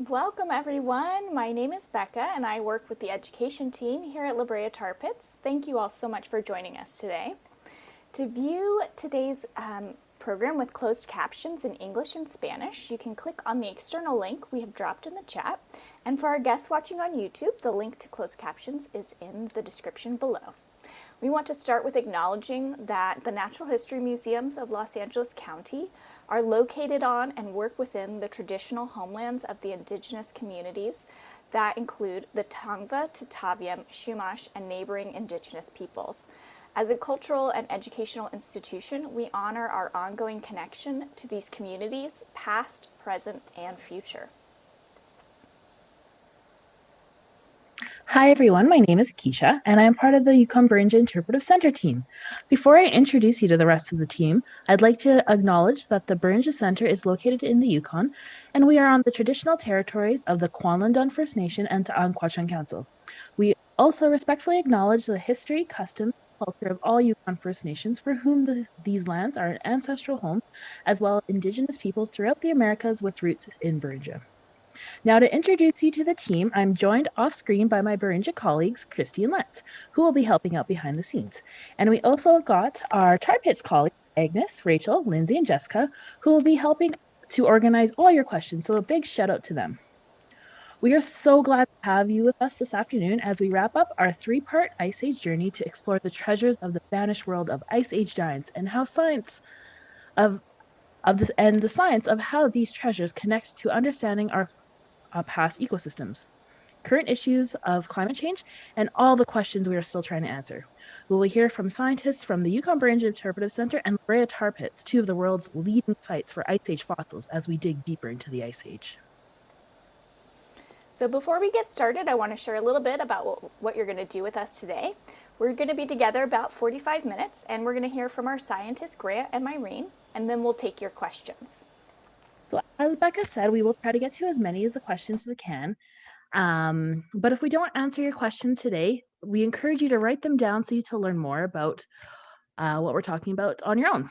Welcome everyone. My name is Becca and I work with the education team here at Brea Tar Pits. Thank you all so much for joining us today. To view today's program with closed captions in English and Spanish, you can click on the external link we have dropped in the chat. And for our guests watching on YouTube, the link to closed captions is in the description below. We want to start with acknowledging that the Natural History Museums of Los Angeles County are located on and work within the traditional homelands of the indigenous communities that include the Tongva, Tataviam, Chumash, and neighboring indigenous peoples. As a cultural and educational institution, we honor our ongoing connection to these communities, past, present, and future. Hi everyone, my name is Keisha and I am part of the Yukon Beringia Interpretive Centre team. Before I introduce you to the rest of the team, I'd like to acknowledge that the Beringia Centre is located in the Yukon and we are on the traditional territories of the Kwanlundun First Nation and Ta'anquachan Council. We also respectfully acknowledge the history, custom, and culture of all Yukon First Nations for whom these lands are an ancestral home, as well as Indigenous peoples throughout the Americas with roots in Beringia. Now, to introduce you to the team, I'm joined off screen by my Beringia colleagues, Christy and Letts, who will be helping out behind the scenes. And we also got our Tar Pits colleagues, Agnes, Rachel, Lindsay, and Jessica, who will be helping to organize all your questions. So a big shout out to them. We are so glad to have you with us this afternoon as we wrap up our three-part Ice Age journey to explore the treasures of the vanished world of Ice Age giants and how the science of how these treasures connect to understanding our past ecosystems, current issues of climate change, and all the questions we are still trying to answer. We will hear from scientists from the Yukon Beringia Interpretive Centre and Brea Tar Pits, two of the world's leading sites for Ice Age fossils, as we dig deeper into the Ice Age. So before we get started, I want to share a little bit about what you're going to do with us today. We're going to be together about 45 minutes, and we're going to hear from our scientists, Brea and Mairin, and then we'll take your questions. So as Becca said, we will try to get to as many of the questions as we can. But if we don't answer your questions today, we encourage you to write them down so you to learn more about what we're talking about on your own.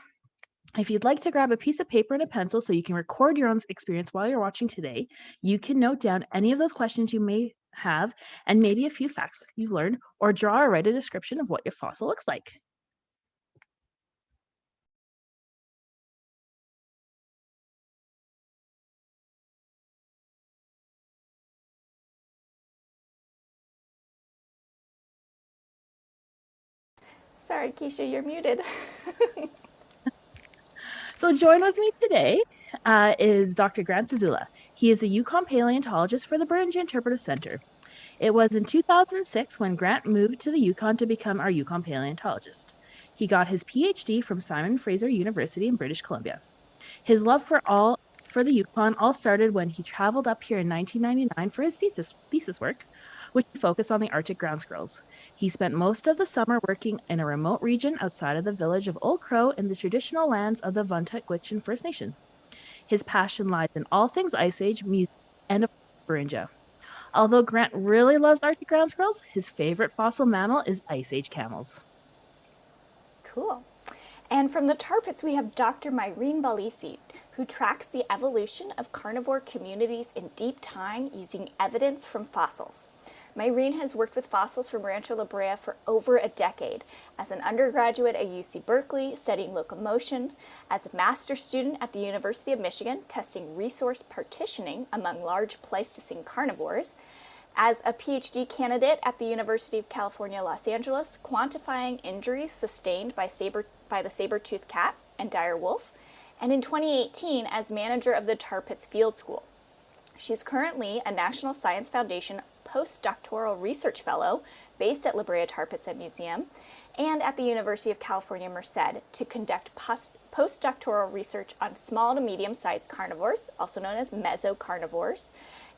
If you'd like to grab a piece of paper and a pencil so you can record your own experience while you're watching today, you can note down any of those questions you may have and maybe a few facts you've learned, or draw or write a description of what your fossil looks like. Sorry, Keisha, you're muted. So join with me today is Dr. Grant Zazula. He is a Yukon paleontologist for the Beringia Interpretive Centre. It was in 2006 when Grant moved to the Yukon to become our Yukon paleontologist. He got his PhD from Simon Fraser University in British Columbia. His love for the Yukon all started when he traveled up here in 1999 for his thesis work, which focused on the Arctic ground squirrels. He spent most of the summer working in a remote region outside of the village of Old Crow in the traditional lands of the Vuntut-Gwitchin First Nation. His passion lies in all things Ice Age, music, and of Beringia. Although Grant really loves Arctic ground squirrels, his favorite fossil mammal is Ice Age camels. Cool. And from the Tar Pits, we have Dr. Mairin Balisi, who tracks the evolution of carnivore communities in deep time using evidence from fossils. Mairin has worked with fossils from Rancho La Brea for over a decade, as an undergraduate at UC Berkeley studying locomotion, as a master's student at the University of Michigan testing resource partitioning among large Pleistocene carnivores, as a PhD candidate at the University of California, Los Angeles, quantifying injuries sustained by the Sabertooth Cat and Direwolf, and in 2018 as manager of the Tar Pits Field School. She's currently a National Science Foundation postdoctoral research fellow based at Brea Tar Pits and Museum and at the University of California, Merced, to conduct postdoctoral research on small to medium-sized carnivores, also known as Meso Carnivores.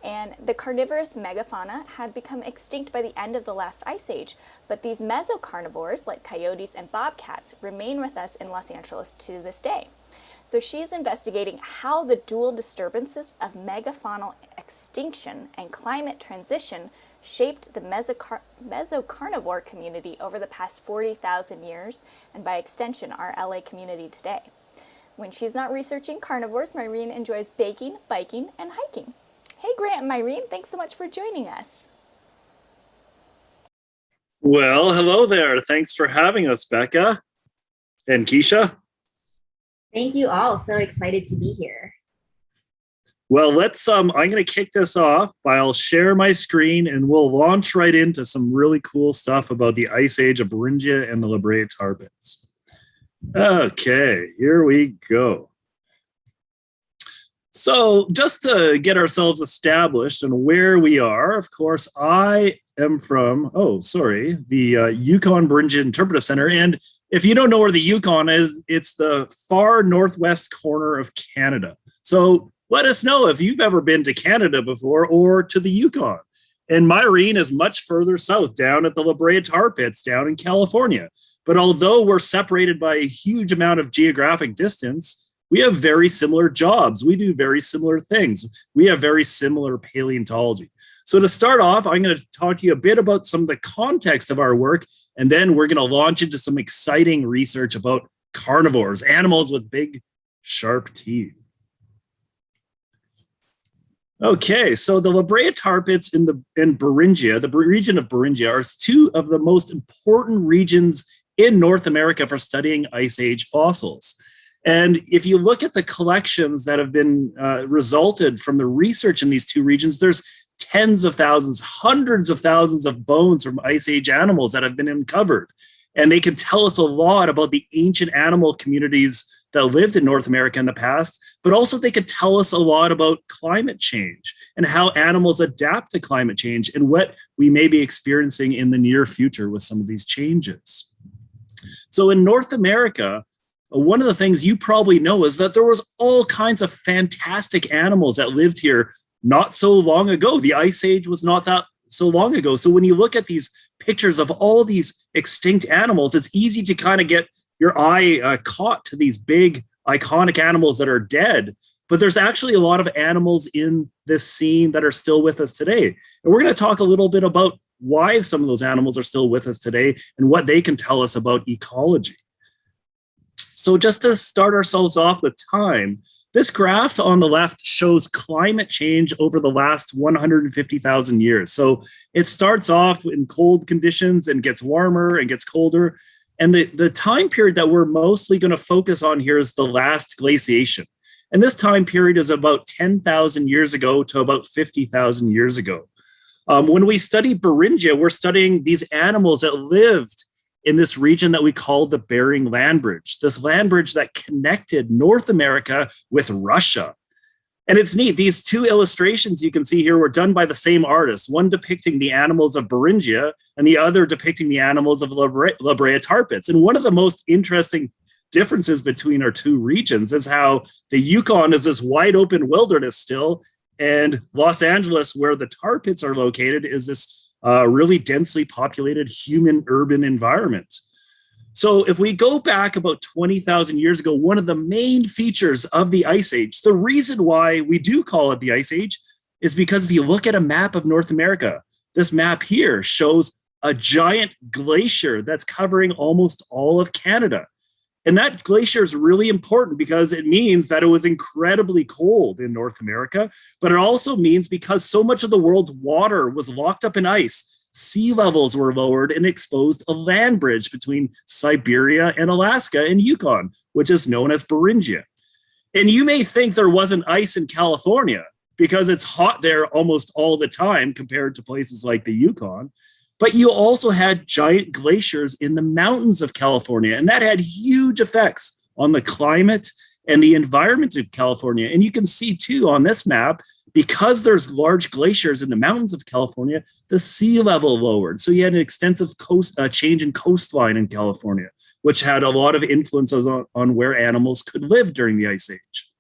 And the carnivorous megafauna had become extinct by the end of the last ice age, but these Meso Carnivores, like coyotes and bobcats, remain with us in Los Angeles to this day. So she is investigating how the dual disturbances of megafaunal extinction and climate transition shaped the Meso Carnivore community over the past 40,000 years, and by extension, our LA community today. When she's not researching carnivores, Mairin enjoys baking, biking, and hiking. Hey, Grant and Mairin, thanks so much for joining us. Well, hello there. Thanks for having us, Becca and Keisha. Thank you all. So excited to be here. Well, I'm going to kick this off by I'll share my screen and we'll launch right into some really cool stuff about the Ice Age of Beringia and the Brea Tar Pits. Okay, here we go. So just to get ourselves established and where we are, of course, I am from, the Yukon Beringia Interpretive Centre. And if you don't know where the Yukon is, it's the far northwest corner of Canada. So let us know if you've ever been to Canada before or to the Yukon. And Mairin is much further south, down at the Brea Tar Pits down in California. But although we're separated by a huge amount of geographic distance, we have very similar jobs. We do very similar things. We have very similar paleontology. So to start off, I'm going to talk to you a bit about some of the context of our work, and then we're going to launch into some exciting research about carnivores, animals with big, sharp teeth. Okay, so the Brea Tar Pits in Beringia, the region of Beringia, are two of the most important regions in North America for studying Ice Age fossils. And if you look at the collections that have been resulted from the research in these two regions, there's tens of thousands, hundreds of thousands of bones from Ice Age animals that have been uncovered. And they can tell us a lot about the ancient animal communities that lived in North America in the past, but also they could tell us a lot about climate change and how animals adapt to climate change and what we may be experiencing in the near future with some of these changes. So in North America, one of the things you probably know is that there was all kinds of fantastic animals that lived here not so long ago. The Ice Age was not that so long ago. So when you look at these pictures of all these extinct animals, it's easy to kind of get your eye caught to these big iconic animals that are dead. But there's actually a lot of animals in this scene that are still with us today. And we're going to talk a little bit about why some of those animals are still with us today and what they can tell us about ecology. So just to start ourselves off with time, this graph on the left shows climate change over the last 150,000 years. So it starts off in cold conditions and gets warmer and gets colder. And the time period that we're mostly going to focus on here is the last glaciation. And this time period is about 10,000 years ago to about 50,000 years ago. When we study Beringia, we're studying these animals that lived in this region that we call the Bering Land Bridge, this land bridge that connected North America with Russia. And it's neat. These two illustrations you can see here were done by the same artist, one depicting the animals of Beringia and the other depicting the animals of Brea Tar Pits. And one of the most interesting differences between our two regions is how the Yukon is this wide open wilderness still, and Los Angeles, where the tar pits are located, is this really densely populated human urban environment. So if we go back about 20,000 years ago, one of the main features of the Ice Age, the reason why we do call it the Ice Age is because if you look at a map of North America, this map here shows a giant glacier that's covering almost all of Canada. And that glacier is really important because it means that it was incredibly cold in North America, but it also means because so much of the world's water was locked up in ice, sea levels were lowered and exposed a land bridge between Siberia and Alaska and Yukon, which is known as Beringia. And you may think there wasn't ice in California because it's hot there almost all the time compared to places like the Yukon. But you also had giant glaciers in the mountains of California, and that had huge effects on the climate and the environment of California. And you can see too on this map, because there's large glaciers in the mountains of California, the sea level lowered. So you had an extensive change in coastline in California, which had a lot of influences on where animals could live during the Ice Age.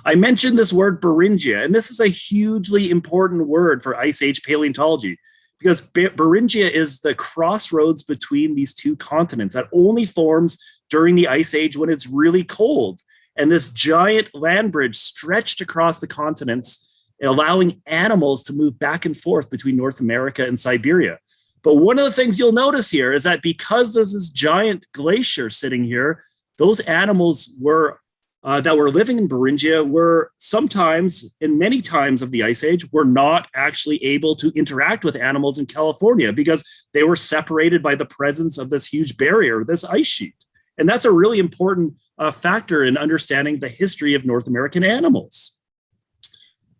I mentioned this word Beringia, and this is a hugely important word for Ice Age paleontology, because Beringia is the crossroads between these two continents that only forms during the Ice Age when it's really cold. And this giant land bridge stretched across the continents, allowing animals to move back and forth between North America and Siberia. But one of the things you'll notice here is that because there's this giant glacier sitting here, those animals were that were living in Beringia were sometimes, and many times of the Ice Age, were not actually able to interact with animals in California because they were separated by the presence of this huge barrier, this ice sheet. And that's a really important factor in understanding the history of North American animals.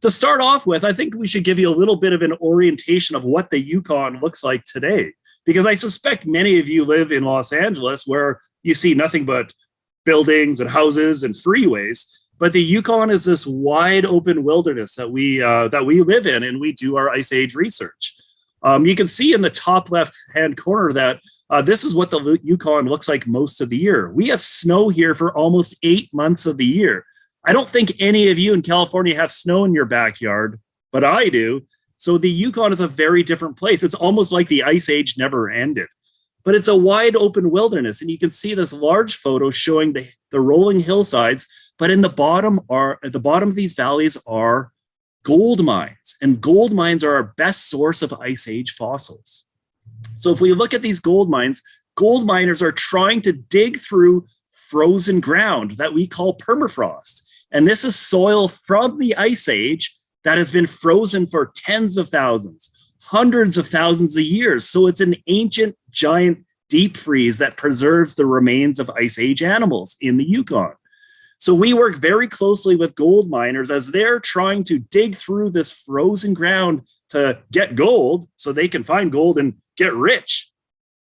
To start off with, I think we should give you a little bit of an orientation of what the Yukon looks like today, because I suspect many of you live in Los Angeles where you see nothing but buildings and houses and freeways. But the Yukon is this wide open wilderness that we live in, and we do our Ice Age research. You can see in the top left-hand corner that this is what the Yukon looks like most of the year. We have snow here for almost 8 months of the year. I don't think any of you in California have snow in your backyard, but I do. So the Yukon is a very different place. It's almost like the Ice Age never ended. But it's a wide open wilderness, and you can see this large photo showing the rolling hillsides. But at the bottom of these valleys are gold mines, and gold mines are our best source of Ice Age fossils. So if we look at these gold mines, gold miners are trying to dig through frozen ground that we call permafrost. And this is soil from the Ice Age that has been frozen for tens of thousands, hundreds of thousands of years. So it's an ancient, giant deep freeze that preserves the remains of Ice Age animals in the Yukon. So we work very closely with gold miners as they're trying to dig through this frozen ground to get gold so they can find gold and get rich.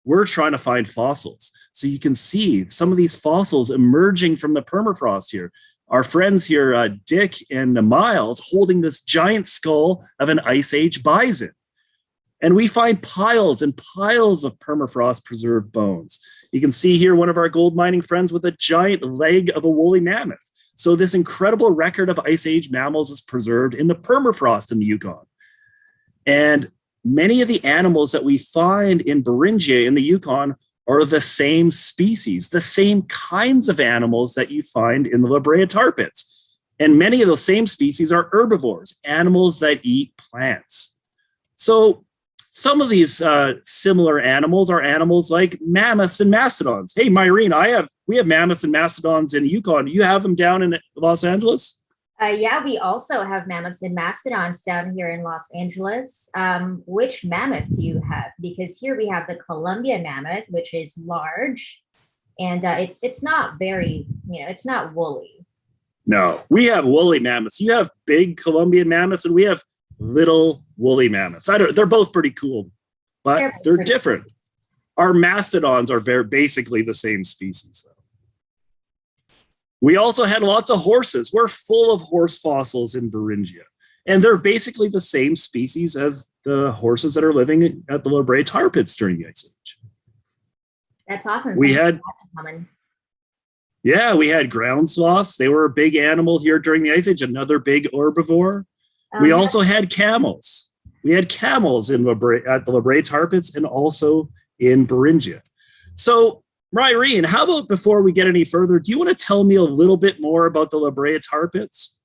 We're trying to find fossils. So you can see some of these fossils emerging from the permafrost here. Our friends here, Dick and Miles, holding this giant skull of an Ice Age bison. And we find piles and piles of permafrost preserved bones. You can see here one of our gold mining friends with a giant leg of a woolly mammoth. So this incredible record of Ice Age mammals is preserved in the permafrost in the Yukon. And many of the animals that we find in Beringia in the Yukon are the same species, the same kinds of animals that you find in the Brea Tar Pits. And many of those same species are herbivores, animals that eat plants. So some of these similar animals are animals like mammoths and mastodons. Hey, Mairin, we have mammoths and mastodons in Yukon. Do you have them down in Los Angeles? Yeah, we also have mammoths and mastodons down here in Los Angeles. Which mammoth do you have? Because here we have the Columbia mammoth, which is large, and it's not very, it's not woolly. No, we have woolly mammoths. You have big Columbian mammoths, and we have little woolly mammoths. They're both pretty cool, but they're different. Cool. Our mastodons are basically the same species, though. We also had lots of horses. We're full of horse fossils in Beringia, and they're basically the same species as the horses that are living at the Brea Tar Pits during the Ice Age. That's awesome. We had ground sloths. They were a big animal here during the Ice Age, another big herbivore. We also had camels. We had camels at the Brea Tar Pits and also in Beringia. So, Mairin, how about before we get any further, do you want to tell me a little bit more about the Brea Tar Pits?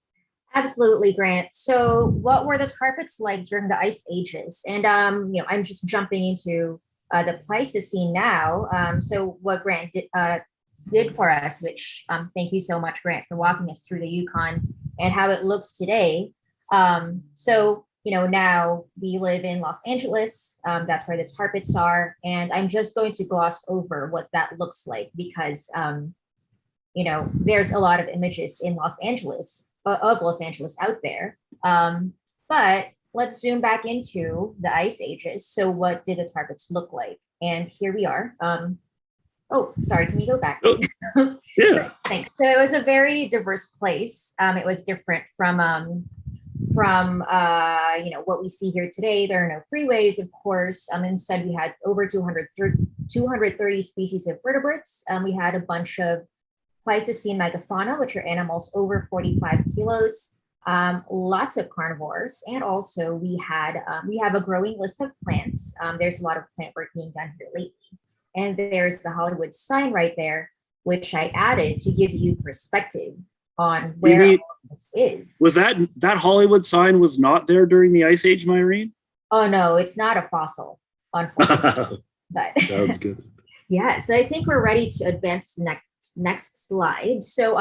Absolutely, Grant. So what were the tar pits like during the Ice Ages? And, I'm just jumping into the Pleistocene now. So what Grant did for us, which thank you so much, Grant, for walking us through the Yukon and how it looks today. Now we live in Los Angeles. That's where the tar pits are. And I'm just going to gloss over what that looks like because, there's a lot of images in Los Angeles, of Los Angeles out there. But let's zoom back into the Ice Ages. So what did the tar pits look like? And here we are. Sorry, can we go back? Oh, yeah. Thanks. So it was a very diverse place. It was different from what we see here today. There are no freeways, of course. Instead, we had over 230 species of vertebrates. We had a bunch of Pleistocene megafauna, which are animals over 45 kilos, lots of carnivores, and also we have a growing list of plants. There's a lot of plant work being done here lately. And there's the Hollywood sign right there, which I added to give you perspective on where all this is. Was that Hollywood sign was not there during the Ice Age, Mairin? Oh no, it's not a fossil, unfortunately. But sounds good. Yeah, so I think we're ready to advance to the next slide. So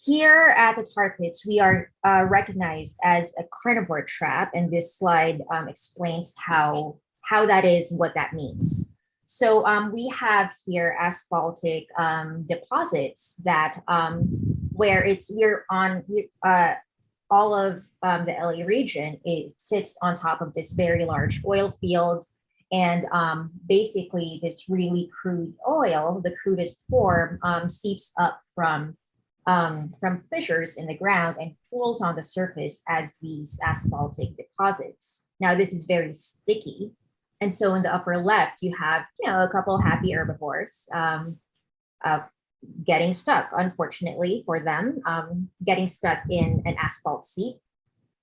Here at the Tar Pits, we are recognized as a carnivore trap, and this slide explains how that is, what that means. So we have here asphaltic deposits that where we're on all of the LA region. It sits on top of this very large oil field, and basically this really crude oil, the crudest form, seeps up from fissures in the ground and pools on the surface as these asphaltic deposits. Now, this is very sticky. And so in the upper left, you have, a couple happy herbivores getting stuck, unfortunately for them, getting stuck in an asphalt seep.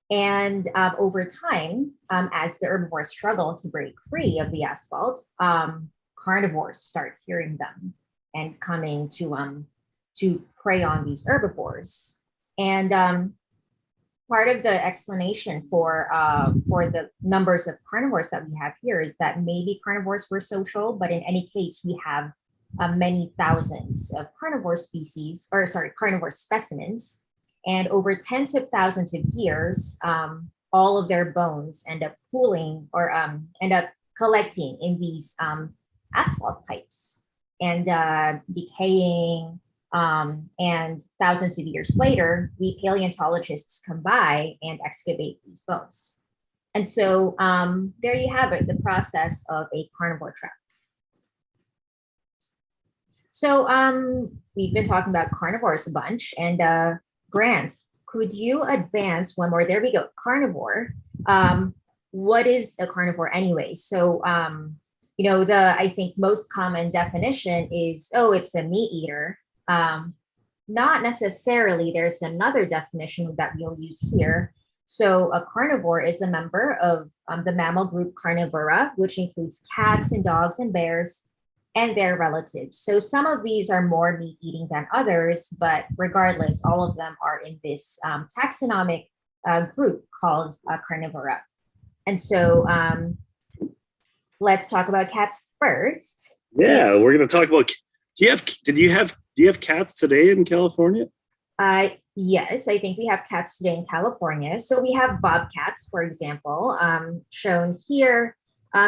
And over time, as the herbivores struggle to break free of the asphalt, carnivores start hearing them and coming to prey on these herbivores. And part of the explanation for the numbers of carnivores that we have here is that maybe carnivores were social, but in any case, we have many thousands of carnivore specimens. And over tens of thousands of years, all of their bones end up pooling or end up collecting in these asphalt pipes and decaying. And thousands of years later, the paleontologists come by and excavate these bones. And so there you have it, the process of a carnivore trap. So we've been talking about carnivores a bunch, and Grant, could you advance one more? There we go, carnivore. What is a carnivore anyway? So, I think most common definition is, it's a meat eater. Not necessarily. There's another definition that we'll use here. So a carnivore is a member of the mammal group Carnivora, which includes cats and dogs and bears and their relatives. So some of these are more meat eating than others, but regardless, all of them are in this taxonomic group called Carnivora. And so let's talk about cats first. Yeah, we're going to talk about. Do you have cats today in California? Yes, I think we have cats today in California. So we have bobcats, for example, shown here.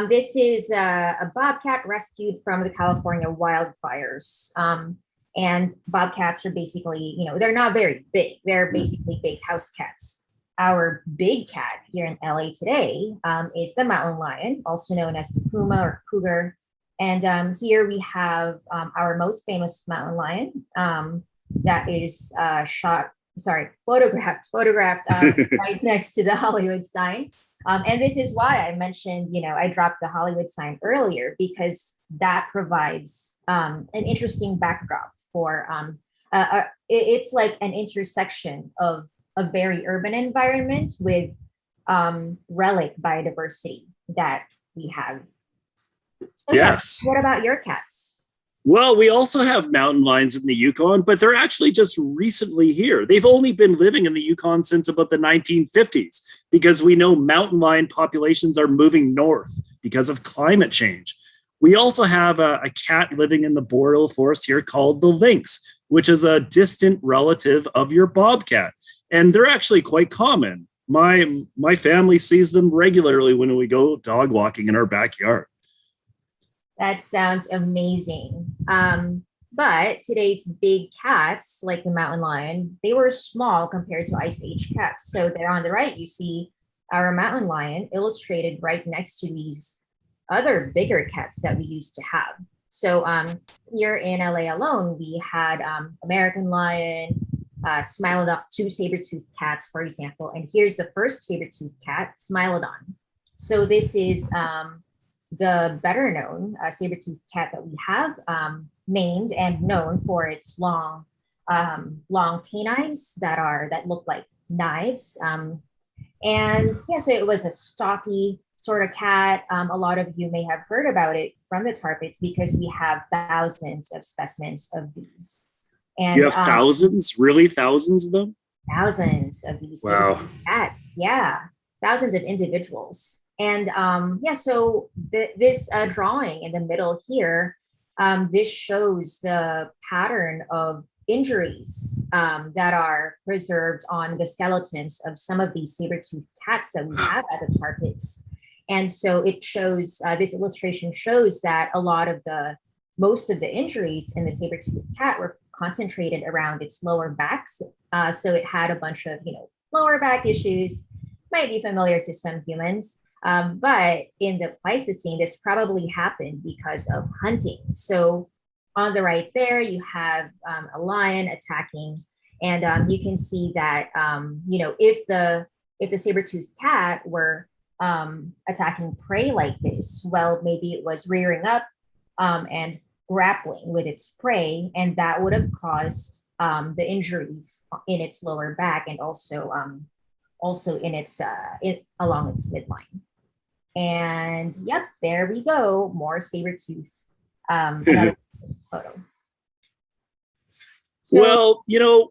This is a bobcat rescued from the California wildfires. And bobcats are basically, they're not very big. They're basically big house cats. Our big cat here in LA today is the mountain lion, also known as the puma or cougar. And here we have our most famous mountain lion that is photographed right next to the Hollywood sign. And this is why I mentioned, I dropped the Hollywood sign earlier, because that provides an interesting backdrop for, it's like an intersection of a very urban environment with relic biodiversity that we have. So yes. What about your cats? Well, we also have mountain lions in the Yukon, but they're actually just recently here. They've only been living in the Yukon since about the 1950s, because we know mountain lion populations are moving north because of climate change. We also have a cat living in the boreal forest here called the lynx, which is a distant relative of your bobcat. And they're actually quite common. My family sees them regularly when we go dog walking in our backyard. That sounds amazing. But today's big cats, like the mountain lion, they were small compared to Ice Age cats. So there on the right, you see our mountain lion illustrated right next to these other bigger cats that we used to have. So here in LA alone, we had American lion, Smilodon, two saber-toothed cats, for example. And here's the first saber-toothed cat, Smilodon. So this is the better known saber-toothed cat that we have, named and known for its long canines that look like knives. And yeah, so it was a stocky sort of cat. A lot of you may have heard about it from the Tar Pits because we have thousands of specimens of these. And you have thousands? Really? Thousands of them? Thousands of these cats. Yeah. Thousands of individuals. And so this drawing in the middle here, this shows the pattern of injuries that are preserved on the skeletons of some of these saber-toothed cats that we have at the tar pits. And so it shows, this illustration shows that most of the injuries in the saber-toothed cat were concentrated around its lower back. So it had a bunch of, lower back issues, might be familiar to some humans. But in the Pleistocene, this probably happened because of hunting. So on the right there, you have a lion attacking, and you can see that, if the saber-toothed cat were attacking prey like this, well, maybe it was rearing up and grappling with its prey, and that would have caused the injuries in its lower back and also in its along its midline. And yep, there we go, more saber-tooth photo. So, well,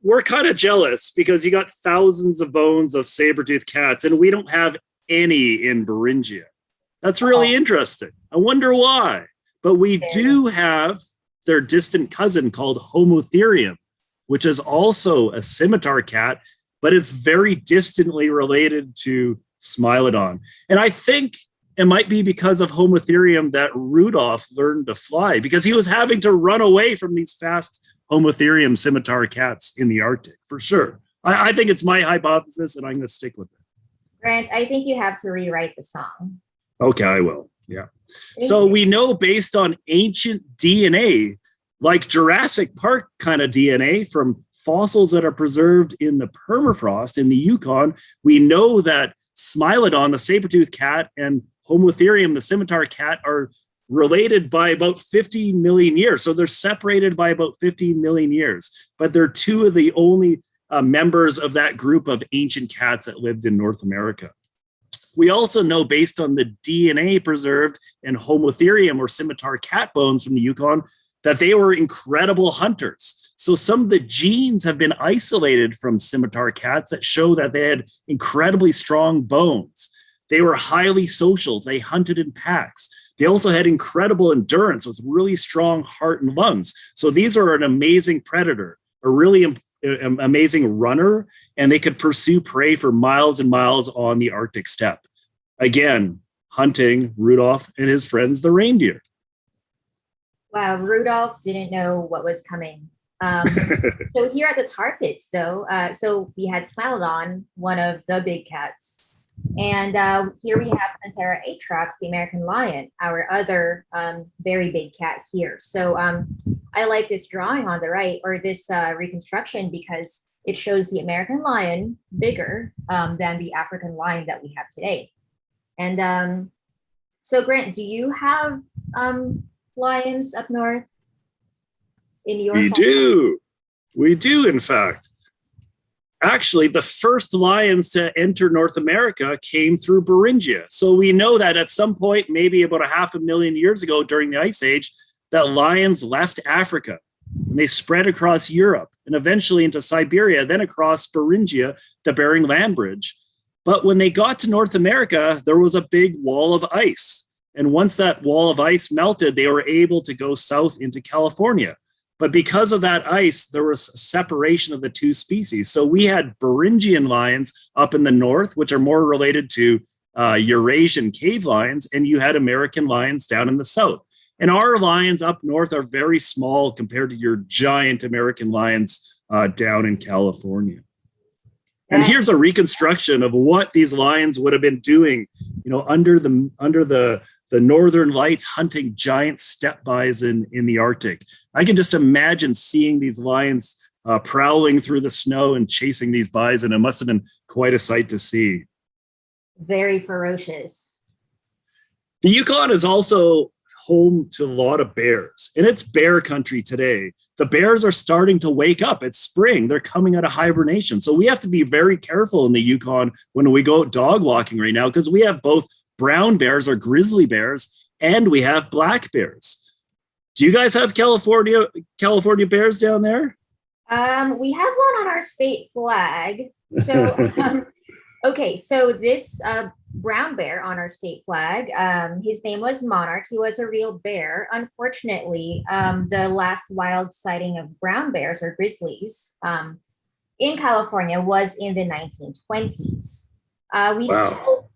we're kind of jealous because you got thousands of bones of saber-toothed cats and we don't have any in Beringia. That's really interesting. I wonder why. But we do have their distant cousin called Homotherium, which is also a scimitar cat, but it's very distantly related to Smilodon. And I think it might be because of Homotherium that Rudolph learned to fly, because he was having to run away from these fast Homotherium scimitar cats in the Arctic, for sure. I think it's my hypothesis, and I'm going to stick with it. Grant, I think you have to rewrite the song. Okay, I will. Yeah. So we know based on ancient DNA, like Jurassic Park kind of DNA from fossils that are preserved in the permafrost in the Yukon, we know that Smilodon, the saber-toothed cat, and Homotherium, the scimitar cat, are related by about 50 million years. So they're separated by about 50 million years, but they're two of the only members of that group of ancient cats that lived in North America. We also know, based on the DNA preserved in Homotherium or scimitar cat bones from the Yukon, that they were incredible hunters. So some of the genes have been isolated from scimitar cats that show that they had incredibly strong bones. They were highly social. They hunted in packs. They also had incredible endurance with really strong heart and lungs. So these are an amazing predator, a really amazing runner, and they could pursue prey for miles and miles on the Arctic steppe. Again, hunting Rudolph and his friends, the reindeer. Wow, Rudolph didn't know what was coming. So here at the tar pits, though, so we had Smilodon, one of the big cats. And here we have Panthera atrox, the American lion, our other very big cat here. So I like this drawing on the right, or this reconstruction, because it shows the American lion bigger than the African lion that we have today. And so Grant, do you have lions up north in your farm? We do, in fact. Actually, the first lions to enter North America came through Beringia. So we know that at some point, maybe about 500,000 years ago during the Ice Age, that lions left Africa and they spread across Europe and eventually into Siberia, then across Beringia, the Bering Land Bridge. But when they got to North America, there was a big wall of ice. And once that wall of ice melted, they were able to go south into California. But because of that ice, there was a separation of the two species. So we had Beringian lions up in the north, which are more related to Eurasian cave lions, and you had American lions down in the south. And our lions up north are very small compared to your giant American lions down in California. And here's a reconstruction of what these lions would have been doing, under the northern lights, hunting giant steppe bison in the Arctic. I can just imagine seeing these lions prowling through the snow and chasing these bison. It must have been quite a sight to see. Very ferocious. The Yukon is also home to a lot of bears, and it's bear country today. The bears are starting to wake up. It's spring. They're coming out of hibernation. So we have to be very careful in the Yukon when we go dog walking right now, because we have both brown bears or grizzly bears, and we have black bears. Do you guys have California bears down there? We have one on our state flag. So, okay, so this brown bear on our state flag. His name was Monarch. He was a real bear. Unfortunately, the last wild sighting of brown bears or grizzlies in California was in the 1920s. Wow.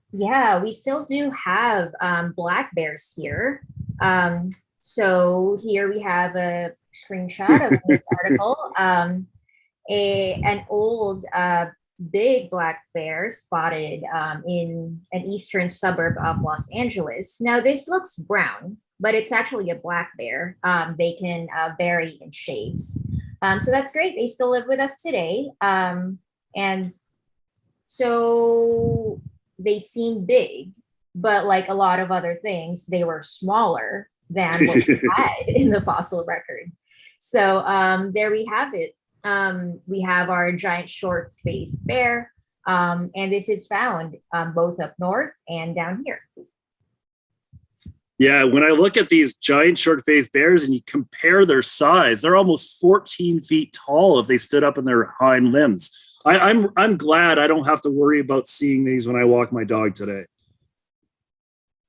We still do have black bears here. So here we have a screenshot of this article. An old big black bear spotted in an eastern suburb of Los Angeles. Now, this looks brown, but it's actually a black bear. They can vary in shades. So that's great. They still live with us today. And so they seem big, but like a lot of other things, they were smaller than what we had in the fossil record. So there we have it. We have our giant short-faced bear, and this is found both up north and down here. Yeah, when I look at these giant short-faced bears and you compare their size, they're almost 14 feet tall if they stood up in their hind limbs. I'm glad I don't have to worry about seeing these when I walk my dog today.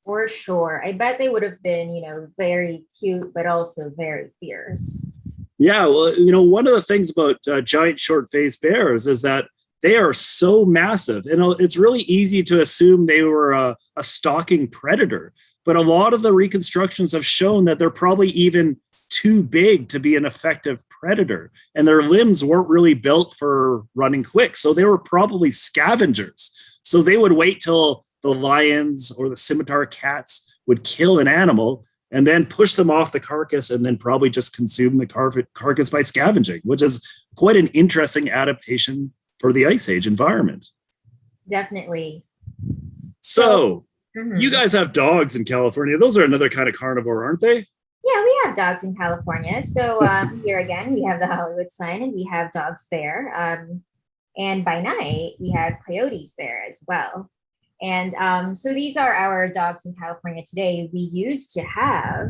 For sure. I bet they would have been, very cute, but also very fierce. Yeah, well, one of the things about giant short-faced bears is that they are so massive. It's really easy to assume they were a stalking predator, but a lot of the reconstructions have shown that they're probably even too big to be an effective predator, and their limbs weren't really built for running quick. So they were probably scavengers. So they would wait till the lions or the scimitar cats would kill an animal and then push them off the carcass and then probably just consume the carcass by scavenging, which is quite an interesting adaptation for the Ice Age environment. Definitely. So you guys have dogs in California. Those are another kind of carnivore, aren't they? Yeah, we have dogs in California. So here again, we have the Hollywood sign and we have dogs there. And by night, we have coyotes there as well. And so these are our dogs in California today. We used to have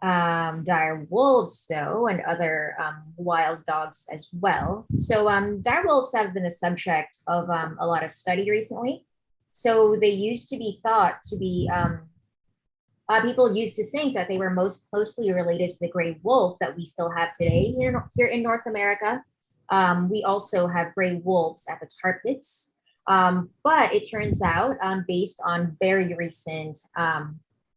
direwolves, though, and other wild dogs as well. So direwolves have been the subject of a lot of study recently. So they used to be thought to be, people used to think that they were most closely related to the gray wolf that we still have today here in North America. We also have gray wolves at the Tar Pits. But it turns out, based on very recent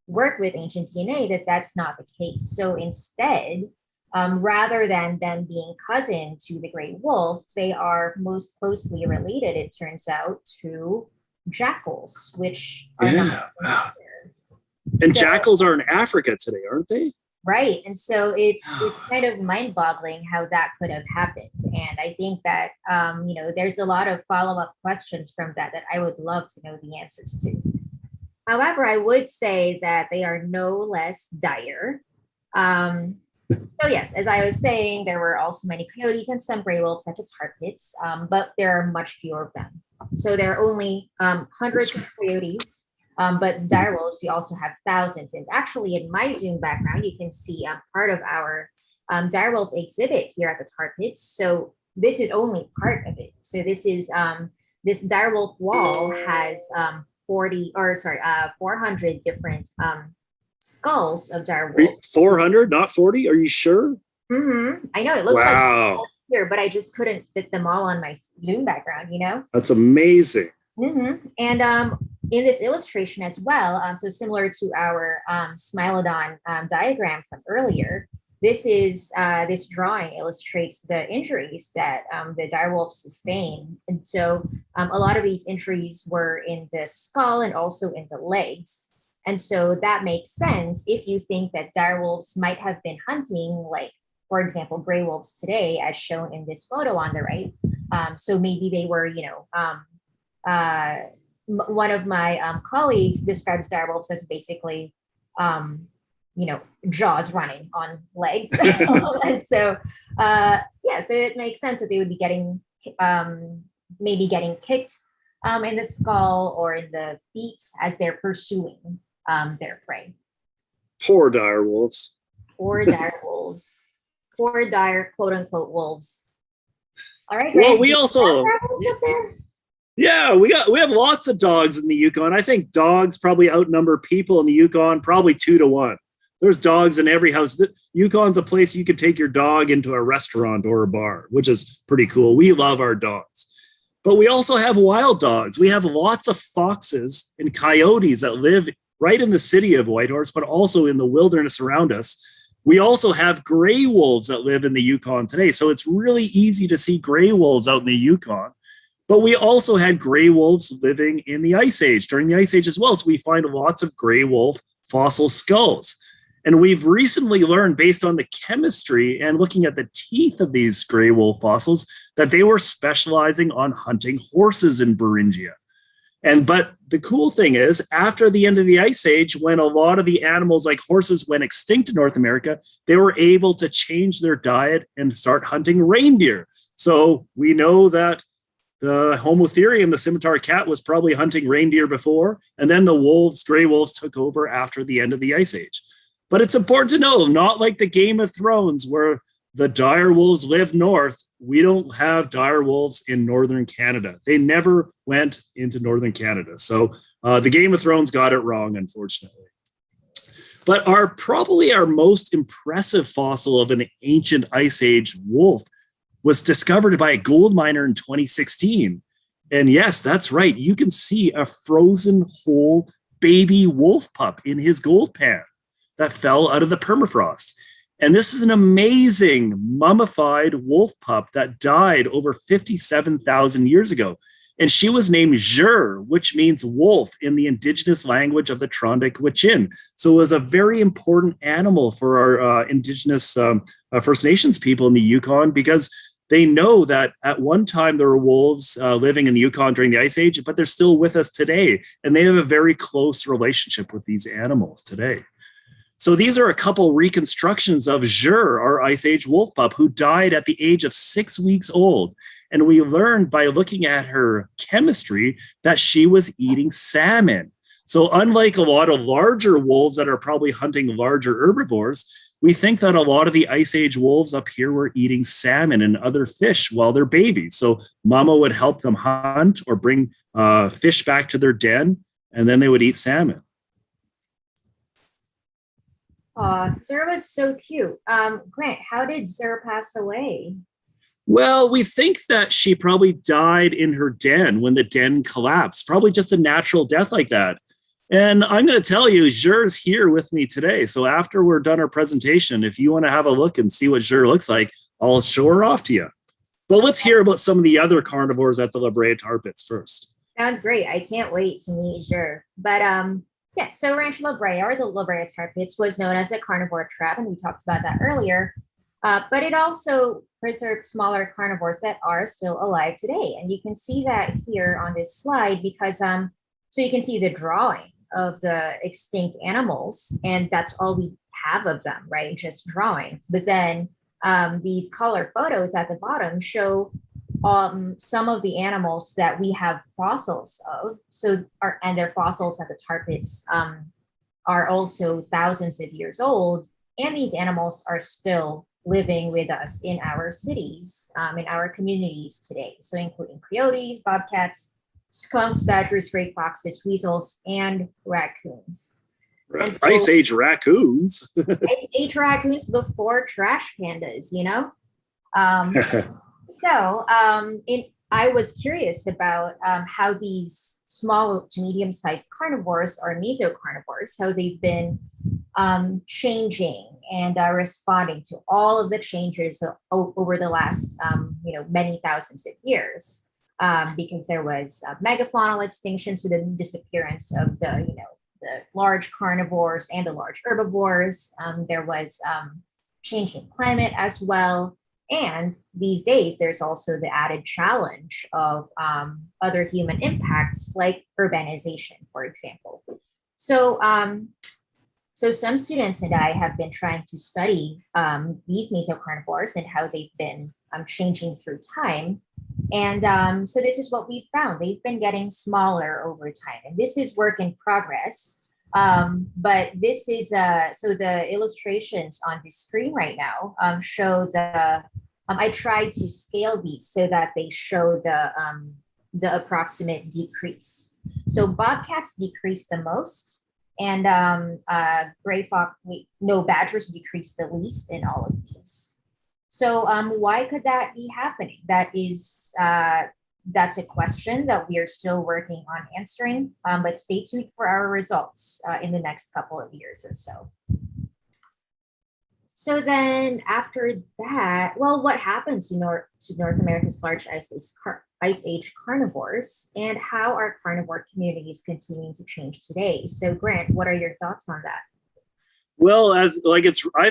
work with ancient DNA, that that's not the case. So instead, rather than them being cousin to the gray wolf, they are most closely related, it turns out, to jackals, which are not. And so, jackals are in Africa today, aren't they? Right. And so it's kind of mind-boggling how that could have happened. And I think that, there's a lot of follow-up questions from that I would love to know the answers to. However, I would say that they are no less dire. So yes, as I was saying, there were also many coyotes and some gray wolves at the Tar Pits, but there are much fewer of them. So there are only hundreds of coyotes. But direwolves, we also have thousands. And actually, in my Zoom background, you can see part of our direwolf exhibit here at the Tar Pits. So this is only part of it. So this is this direwolf wall has 400 different skulls of direwolves. 400, not 40? Are you sure? Mm-hmm. I know it looks like here, but I just couldn't fit them all on my Zoom background. That's amazing. Mm-hmm. And in this illustration as well, so similar to our Smilodon diagram from earlier, this drawing illustrates the injuries that the direwolf sustained. And so a lot of these injuries were in the skull and also in the legs. And so that makes sense if you think that direwolves might have been hunting, like, for example, gray wolves today, as shown in this photo on the right. So maybe they were, one of my colleagues describes direwolves as basically, jaws running on legs. And so, so it makes sense that they would be maybe getting kicked in the skull or in the feet as they're pursuing their prey. Poor direwolves. Poor direwolves. Poor dire, quote unquote, wolves. All right. Well, Grant, we also. up there? Yeah, we have lots of dogs in the Yukon. I think dogs probably outnumber people in the Yukon probably 2 to 1. There's dogs in every house. The Yukon's a place you could take your dog into a restaurant or a bar, which is pretty cool. We love our dogs. But we also have wild dogs. We have lots of foxes and coyotes that live right in the city of Whitehorse, but also in the wilderness around us. We also have gray wolves that live in the Yukon today. So it's really easy to see gray wolves out in the Yukon. But we also had gray wolves living in the Ice Age, during the Ice Age as well. So we find lots of gray wolf fossil skulls. And we've recently learned, based on the chemistry and looking at the teeth of these gray wolf fossils, that they were specializing on hunting horses in Beringia. But the cool thing is, after the end of the Ice Age, when a lot of the animals like horses went extinct in North America, they were able to change their diet and start hunting reindeer. So we know that the Homotherium, the scimitar cat, was probably hunting reindeer before, and then the wolves, gray wolves, took over after the end of the Ice Age. But it's important to know, not like the Game of Thrones where the direwolves live north. We don't have direwolves in northern Canada. They never went into northern Canada. So the Game of Thrones got it wrong, unfortunately. But probably our most impressive fossil of an ancient Ice Age wolf was discovered by a gold miner in 2016. And yes, that's right. You can see a frozen whole baby wolf pup in his gold pan that fell out of the permafrost. And this is an amazing mummified wolf pup that died over 57,000 years ago. And she was named Zhur, which means wolf in the indigenous language of the Klondike Wichin. So it was a very important animal for our indigenous First Nations people in the Yukon, because they know that at one time there were wolves living in the Yukon during the Ice Age, but they're still with us today. And they have a very close relationship with these animals today. So these are a couple reconstructions of Zhur, our Ice Age wolf pup, who died at the age of 6 weeks old. And we learned by looking at her chemistry that she was eating salmon. So unlike a lot of larger wolves that are probably hunting larger herbivores, we think that a lot of the Ice Age wolves up here were eating salmon and other fish while they're babies. So mama would help them hunt or bring fish back to their den, and then they would eat salmon. Zara was so cute. Grant, how did Zara pass away? Well, we think that she probably died in her den when the den collapsed, probably just a natural death like that. And I'm going to tell you, Zhur's here with me today. So after we're done our presentation, if you want to have a look and see what Zhur looks like, I'll show her off to you. But let's hear about some of the other carnivores at the Brea Tar Pits first. Sounds great. I can't wait to meet Zhur. But yeah, so Rancho La Brea, or the Brea Tar Pits, was known as a carnivore trap, and we talked about that earlier. But it also preserved smaller carnivores that are still alive today. And you can see that here on this slide because so you can see the drawing of the extinct animals, and that's all we have of them, right? Just drawings. But then these color photos at the bottom show some of the animals that we have fossils of. And their fossils at the tar pits are also thousands of years old, and these animals are still living with us in our cities, in our communities today. So including coyotes, bobcats, skunks, badgers, gray foxes, weasels, and raccoons. And so, Ice Age raccoons. Ice Age raccoons before trash pandas, you know? I was curious about how these small to medium-sized carnivores, or Meso Carnivores, how they've been changing and responding to all of the changes over the last, many thousands of years. Because there was megafaunal extinction, so the disappearance of the large carnivores and the large herbivores. There was changing climate as well. And these days, there's also the added challenge of other human impacts like urbanization, for example. So some students and I have been trying to study these mesocarnivores and how they've been changing through time. And so this is what we've found. They've been getting smaller over time. And this is work in progress. But this is, so the illustrations on the screen right now show I tried to scale these so that they show the approximate decrease. So bobcats decrease the most, and badgers decrease the least in all of these. So why could that be happening? That's a question that we are still working on answering, but stay tuned for our results in the next couple of years or so. So then after that, well, what happened to North America's large ice age carnivores, and how are carnivore communities continuing to change today? So Grant, what are your thoughts on that? Well, I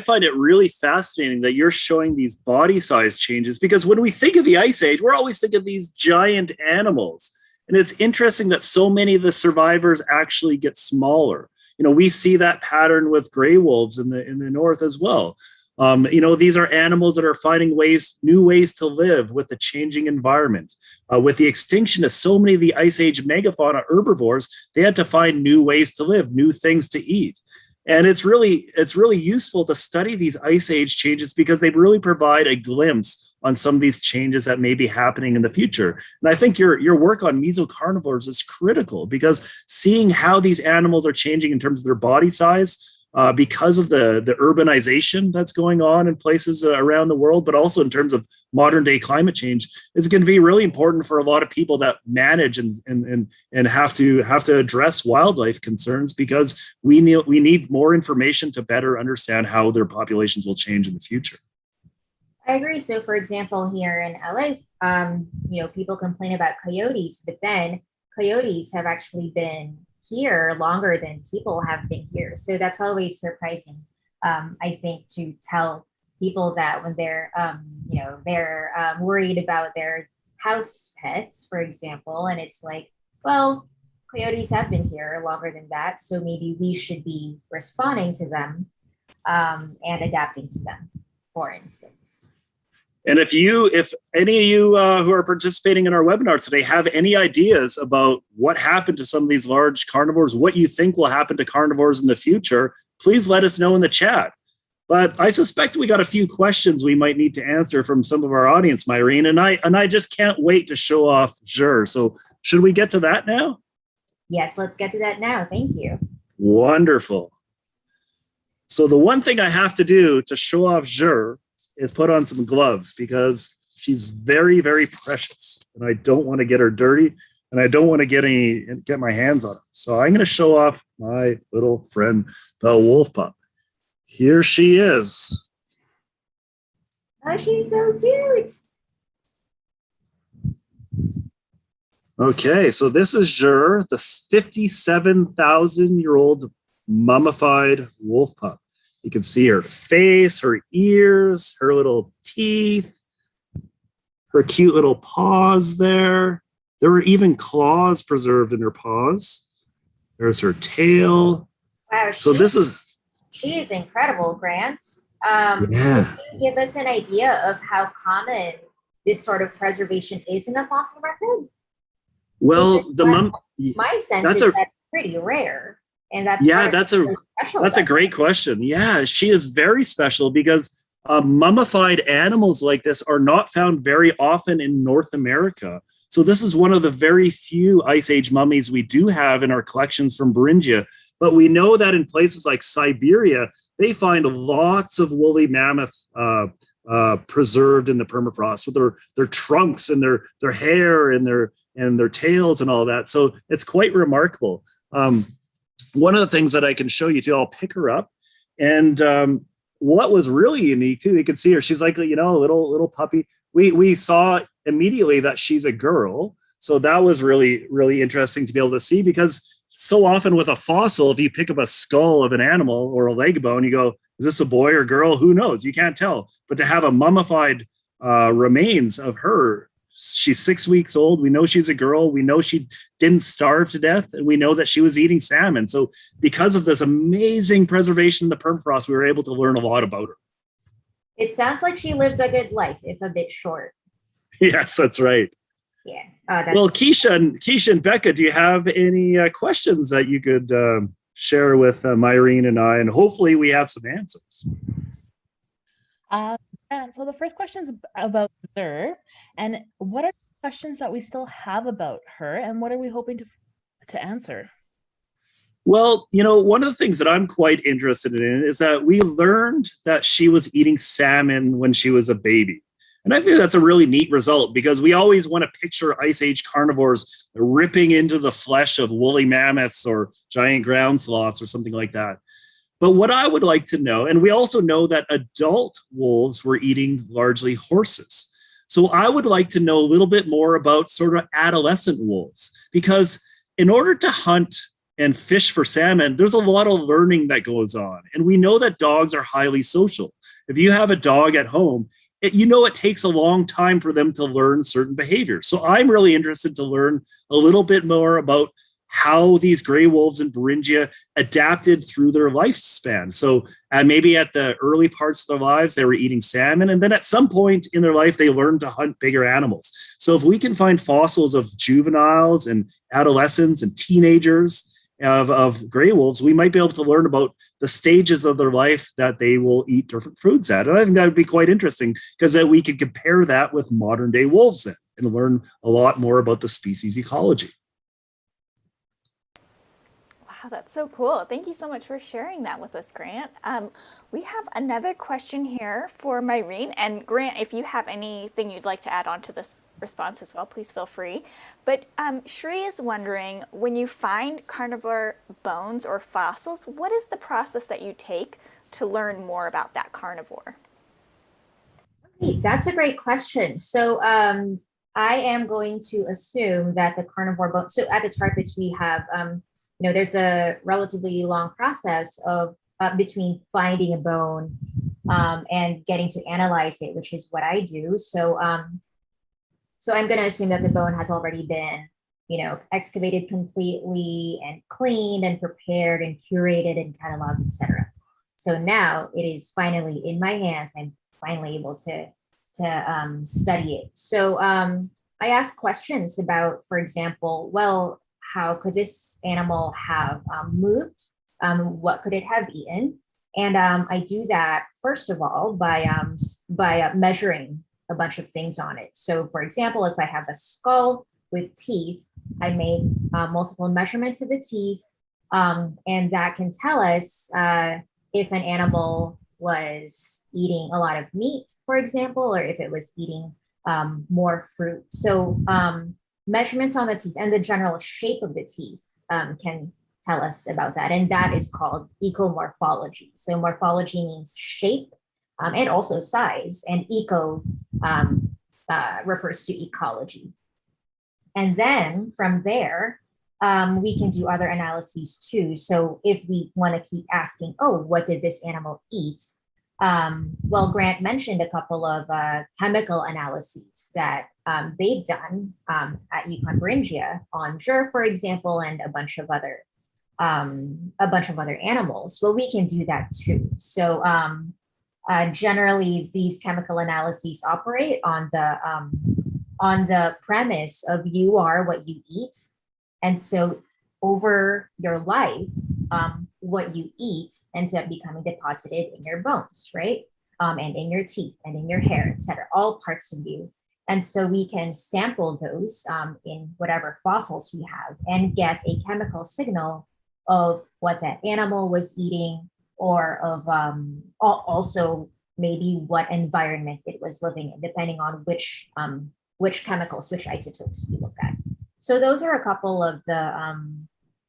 find it really fascinating that you're showing these body size changes, because when we think of the Ice Age, we're always thinking of these giant animals. And it's interesting that so many of the survivors actually get smaller. We see that pattern with gray wolves in the north as well. These are animals that are finding new ways to live with the changing environment. With the extinction of so many of the Ice Age megafauna herbivores, they had to find new ways to live, new things to eat. And it's really useful to study these Ice Age changes, because they really provide a glimpse on some of these changes that may be happening in the future. And I think your work on Meso Carnivores is critical, because seeing how these animals are changing in terms of their body size, because of the urbanization that's going on in places around the world, but also in terms of modern day climate change, is going to be really important for a lot of people that manage and have to address wildlife concerns, because we need more information to better understand how their populations will change in the future. I agree. So, for example, here in LA, people complain about coyotes, but then coyotes have actually been here longer than people have been here. So that's always surprising, I think, to tell people that when they're worried about their house pets, for example, and it's like, well, coyotes have been here longer than that, so maybe we should be responding to them and adapting to them, for instance. And if any of you who are participating in our webinar today have any ideas about what happened to some of these large carnivores, what you think will happen to carnivores in the future, please let us know in the chat. But I suspect we got a few questions we might need to answer from some of our audience, Mairin, and I just can't wait to show off Jur. So should we get to that now? Yes, let's get to that now. Thank you. Wonderful. So the one thing I have to do to show off Jur is put on some gloves, because she's very, very precious, and I don't want to get her dirty, and I don't want to get my hands on her. So I'm going to show off my little friend, the wolf pup. Here she is. Oh, she's so cute. Okay, so this is Jur, the 57,000-year-old mummified wolf pup. You can see her face, her ears, her little teeth, her cute little paws there. There were even claws preserved in her paws. There's her tail. Wow, she is incredible, Grant. Yeah. Can you give us an idea of how common this sort of preservation is in the fossil record? Well, my sense is that it's pretty rare. And that's a great question. Yeah, she is very special, because mummified animals like this are not found very often in North America. So this is one of the very few Ice Age mummies we do have in our collections from Beringia. But we know that in places like Siberia, they find lots of woolly mammoth preserved in the permafrost, with their trunks and their hair and their tails and all that. So it's quite remarkable. One of the things that I can show you too, I'll pick her up. And what was really unique too, you can see her, she's like, a little puppy. We saw immediately that she's a girl. So that was really, really interesting to be able to see, because so often with a fossil, if you pick up a skull of an animal or a leg bone, you go, is this a boy or girl? Who knows? You can't tell. But to have a mummified remains of her, she's 6 weeks old. We know she's a girl. We know she didn't starve to death, and we know that she was eating salmon. So because of this amazing preservation in the permafrost, we were able to learn a lot about her. It sounds like she lived a good life, if a bit short. Yes, that's right. Yeah. Well, Keisha and Becca, do you have any questions that you could share with Mairin and I? And hopefully we have some answers. So the first question is about Jur, and what are questions that we still have about her, and what are we hoping to answer? Well, one of the things that I'm quite interested in is that we learned that she was eating salmon when she was a baby. And I think that's a really neat result because we always want to picture Ice Age carnivores ripping into the flesh of woolly mammoths or giant ground sloths or something like that. But what I would like to know, and we also know that adult wolves were eating largely horses. So I would like to know a little bit more about sort of adolescent wolves, because in order to hunt and fish for salmon, there's a lot of learning that goes on. And we know that dogs are highly social. If you have a dog at home, it takes a long time for them to learn certain behaviors. So I'm really interested to learn a little bit more about how these gray wolves in Beringia adapted through their lifespan. So maybe at the early parts of their lives, they were eating salmon. And then at some point in their life, they learned to hunt bigger animals. So if we can find fossils of juveniles and adolescents and teenagers of gray wolves, we might be able to learn about the stages of their life that they will eat different foods at. And I think that would be quite interesting because then we could compare that with modern day wolves then and learn a lot more about the species ecology. Wow, that's so cool. Thank you so much for sharing that with us, Grant. We have another question here for Mairin. And Grant, if you have anything you'd like to add on to this response as well, please feel free. But Shri is wondering, when you find carnivore bones or fossils, what is the process that you take to learn more about that carnivore? Okay, that's a great question. So I am going to assume that the carnivore bone, so at the Tar Pits, we have, there's a relatively long process of between finding a bone and getting to analyze it, which is what I do. So I'm going to assume that the bone has already been, excavated completely and cleaned and prepared and curated and cataloged, etc. So now it is finally in my hands. I'm finally able to study it. So I ask questions about, for example, well, how could this animal have moved? What could it have eaten? And I do that, first of all, by measuring a bunch of things on it. So for example, if I have a skull with teeth, I make multiple measurements of the teeth, and that can tell us if an animal was eating a lot of meat, for example, or if it was eating more fruit. So measurements on the teeth and the general shape of the teeth can tell us about that. And that is called ecomorphology. So morphology means shape and also size, and eco refers to ecology. And then from there, we can do other analyses too. So if we want to keep asking, oh, what did this animal eat? Well, Grant mentioned a couple of chemical analyses that they've done at Yukon Beringia on Jur, for example, and a bunch of other animals. Well, we can do that too. So generally, these chemical analyses operate on the premise of you are what you eat. And so over your life, what you eat ends up becoming deposited in your bones, right? And in your teeth and in your hair, etc., all parts of you. And so we can sample those in whatever fossils we have and get a chemical signal of what that animal was eating, or of also maybe what environment it was living in, depending on which chemicals, which isotopes we look at. So those are a couple of the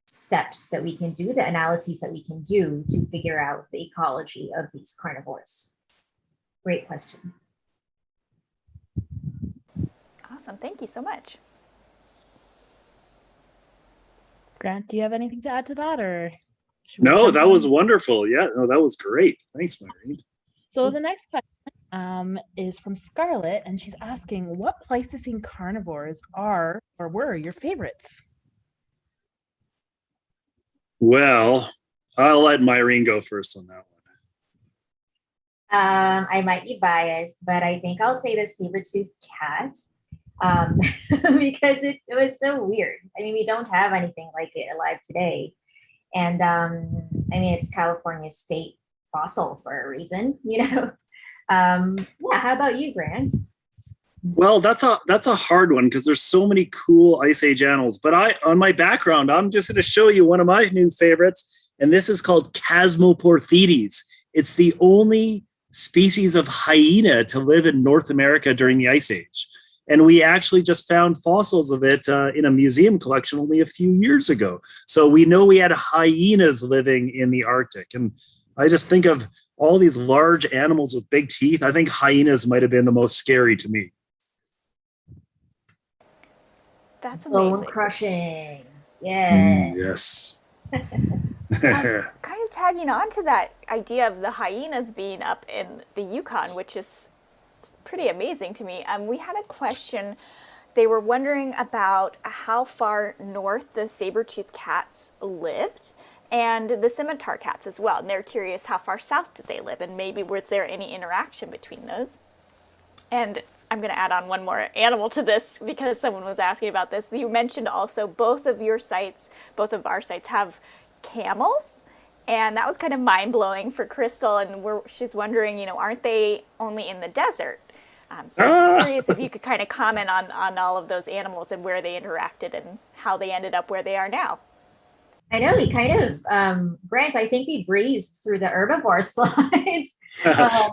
steps that we can do, the analyses that we can do to figure out the ecology of these carnivores. Great question. Awesome. Thank you so much. Grant, do you have anything to add to that, or? No, that was wonderful. Yeah, no, that was great. Thanks, Mairin. So the next question is from Scarlett, and she's asking, what Pleistocene carnivores are or were your favorites? Well, I'll let Mairin go first on that one. I might be biased, but I think I'll say the Sabertooth cat because it was so weird. I mean, we don't have anything like it alive today. And I mean, it's California's state fossil for a reason, Yeah, how about you, Grant? Well, that's a hard one because there's so many cool Ice Age animals. But on my background, I'm just going to show you one of my new favorites, and this is called Chasmoporthetes. It's the only species of hyena to live in North America during the Ice Age. And we actually just found fossils of it in a museum collection only a few years ago. So we know we had hyenas living in the Arctic. And I just think of all these large animals with big teeth. I think hyenas might have been the most scary to me. That's amazing. Bone crushing. Yeah. Yes. Kind of tagging on to that idea of the hyenas being up in the Yukon, which is pretty amazing to me. We had a question. They were wondering about how far north the saber-toothed cats lived and the scimitar cats as well. And they're curious how far south did they live and maybe was there any interaction between those. And I'm going to add on one more animal to this because someone was asking about this. You mentioned also both of our sites have camels. And that was kind of mind-blowing for Crystal. And she's wondering, aren't they only in the desert? So I'm curious if you could kind of comment on all of those animals and where they interacted and how they ended up where they are now. I know we kind of, Grant, I think we breezed through the herbivore slides.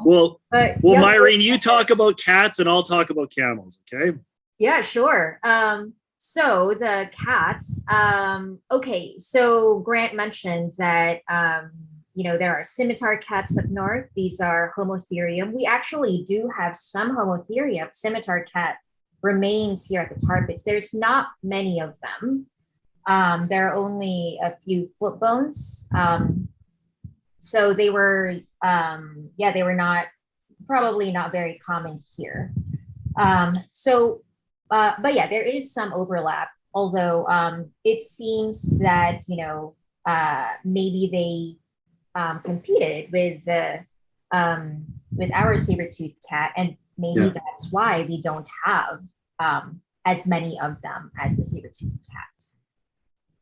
Well, yeah, Mairin, you talk about cats and I'll talk about camels, okay? Yeah, sure. So the cats, okay, so Grant mentioned that, there are scimitar cats up north. These are Homotherium. We actually do have some Homotherium scimitar cat remains here at the Tar Pits. There's not many of them. There are only a few foot bones. So they were, they were probably not very common here. But yeah, there is some overlap, although it seems that, maybe they competed with our saber-toothed cat, and maybe that's why we don't have as many of them as the saber-toothed cat.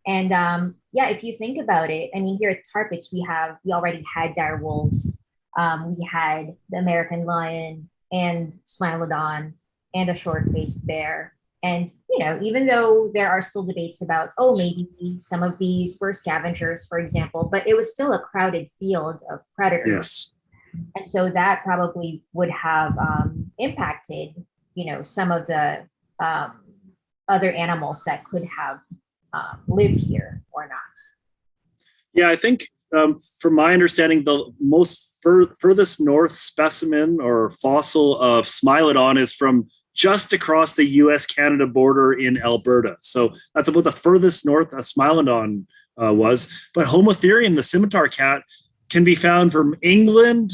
And if you think about it, I mean, here at Tar Pits, we already had direwolves, we had the American lion and Smilodon and a short-faced bear. And, even though there are still debates about, maybe some of these were scavengers, for example, but it was still a crowded field of predators. Yes. And so that probably would have impacted, some of the other animals that could have lived here or not. Yeah, I think from my understanding, the most furthest north specimen or fossil of Smilodon is from just across the US-Canada border in Alberta. So that's about the furthest north a Smilodon was. But Homotherium, the scimitar cat, can be found from England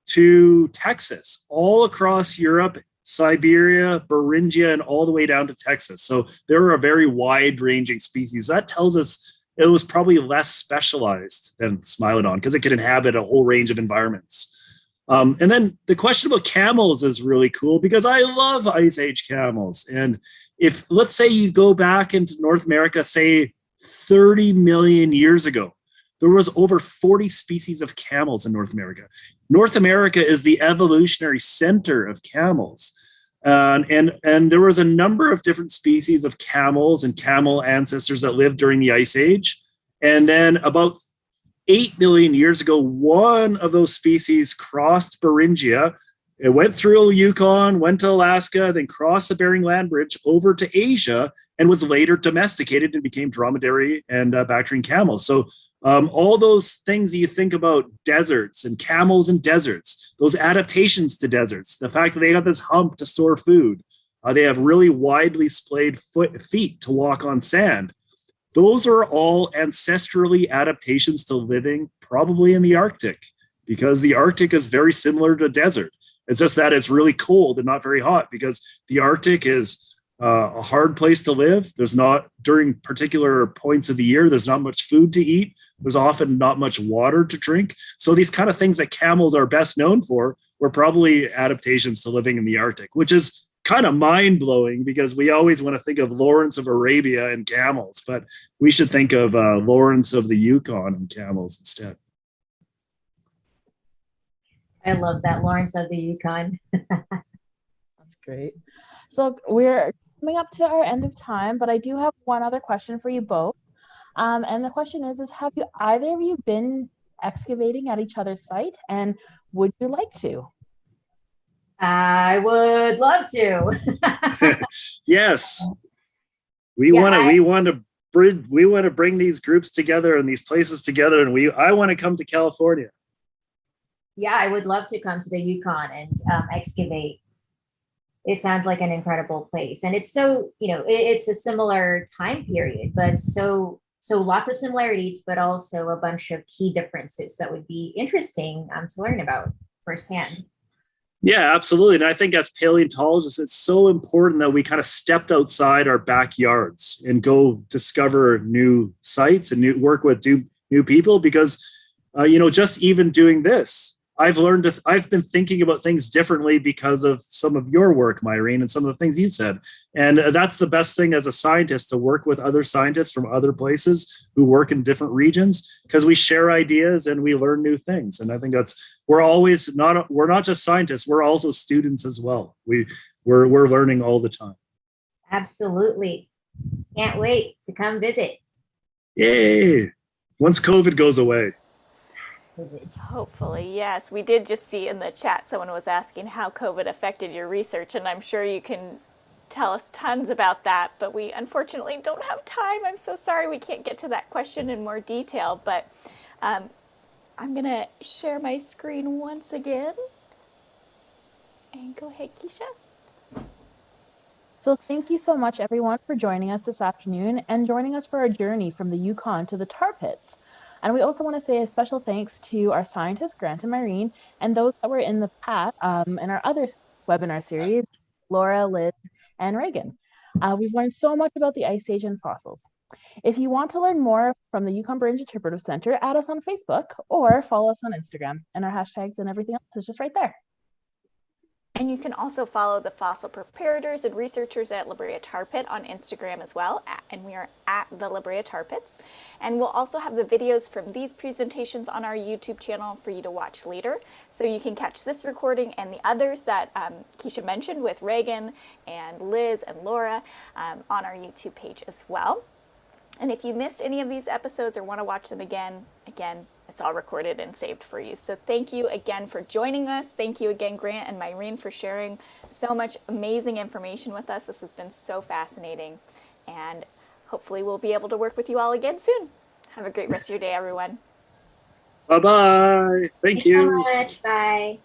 to Texas, all across Europe, Siberia, Beringia, and all the way down to Texas. So they're a very wide-ranging species. That tells us it was probably less specialized than Smilodon because it could inhabit a whole range of environments. And then the question about camels is really cool because I love Ice Age camels. And if, let's say you go back into North America, say 30 million years ago, there was over 40 species of camels in North America. North America is the evolutionary center of camels. And there was a number of different species of camels and camel ancestors that lived during the Ice Age. And then about 8 million years ago, one of those species crossed Beringia. It went through Yukon, went to Alaska, then crossed the Bering Land Bridge over to Asia, and was later domesticated and became dromedary and Bactrian camels. So all those things that you think about deserts and camels in deserts, those adaptations to deserts, the fact that they got this hump to store food, they have really widely splayed feet to walk on sand. Those are all ancestrally adaptations to living probably in the Arctic because the Arctic is very similar to desert. It's just that it's really cold and not very hot because the Arctic is a hard place to live. There's not, during particular points of the year, there's not much food to eat. There's often not much water to drink. So these kind of things that camels are best known for were probably adaptations to living in the Arctic, which is kind of mind-blowing because we always want to think of Lawrence of Arabia and camels, but we should think of Lawrence of the Yukon and camels instead. I love that, Lawrence of the Yukon. That's great. So we're coming up to our end of time, but I do have one other question for you both. And the question is have you either of you been excavating at each other's site, and would you like to? I would love to. Yes, Yeah, we want to bring these groups together and these places together, and I want to come to California. Yeah, I would love to come to the Yukon and excavate. It sounds like an incredible place, and it's so it's a similar time period, but so lots of similarities, but also a bunch of key differences that would be interesting to learn about firsthand. Yeah, absolutely. And I think as paleontologists, it's so important that we kind of stepped outside our backyards and go discover new sites and work with new people because, just even doing this, I've been thinking about things differently because of some of your work, Mairin, and some of the things you said. And that's the best thing as a scientist, to work with other scientists from other places who work in different regions, because we share ideas and we learn new things. And I think we're not just scientists, we're also students as well. We're learning all the time. Absolutely. Can't wait to come visit. Yay. Once COVID goes away. Hopefully, yes. We did just see in the chat someone was asking how COVID affected your research, and I'm sure you can tell us tons about that, but we unfortunately don't have time. I'm so sorry we can't get to that question in more detail, but I'm going to share my screen once again. And go ahead, Keisha. So thank you so much, everyone, for joining us this afternoon and joining us for our journey from the Yukon to the tar pits. And we also want to say a special thanks to our scientists, Grant and Mairin, and those that were in the past in our other webinar series, Laura, Liz, and Reagan. We've learned so much about the Ice Age and fossils. If you want to learn more from the Yukon Beringia Interpretive Centre, add us on Facebook or follow us on Instagram, and our hashtags and everything else is just right there. And you can also follow the fossil preparators and researchers at Brea Tar Pit on Instagram as well, and we are at the Brea Tar Pits. And we'll also have the videos from these presentations on our YouTube channel for you to watch later. So you can catch this recording and the others that Keisha mentioned with Reagan and Liz and Laura on our YouTube page as well. And if you missed any of these episodes or want to watch them again, it's all recorded and saved for you. So thank you again for joining us. Thank you again, Grant and Mairin, for sharing so much amazing information with us. This has been so fascinating. And hopefully we'll be able to work with you all again soon. Have a great rest of your day, everyone. Bye-bye. Thank you. Thanks so much. Bye.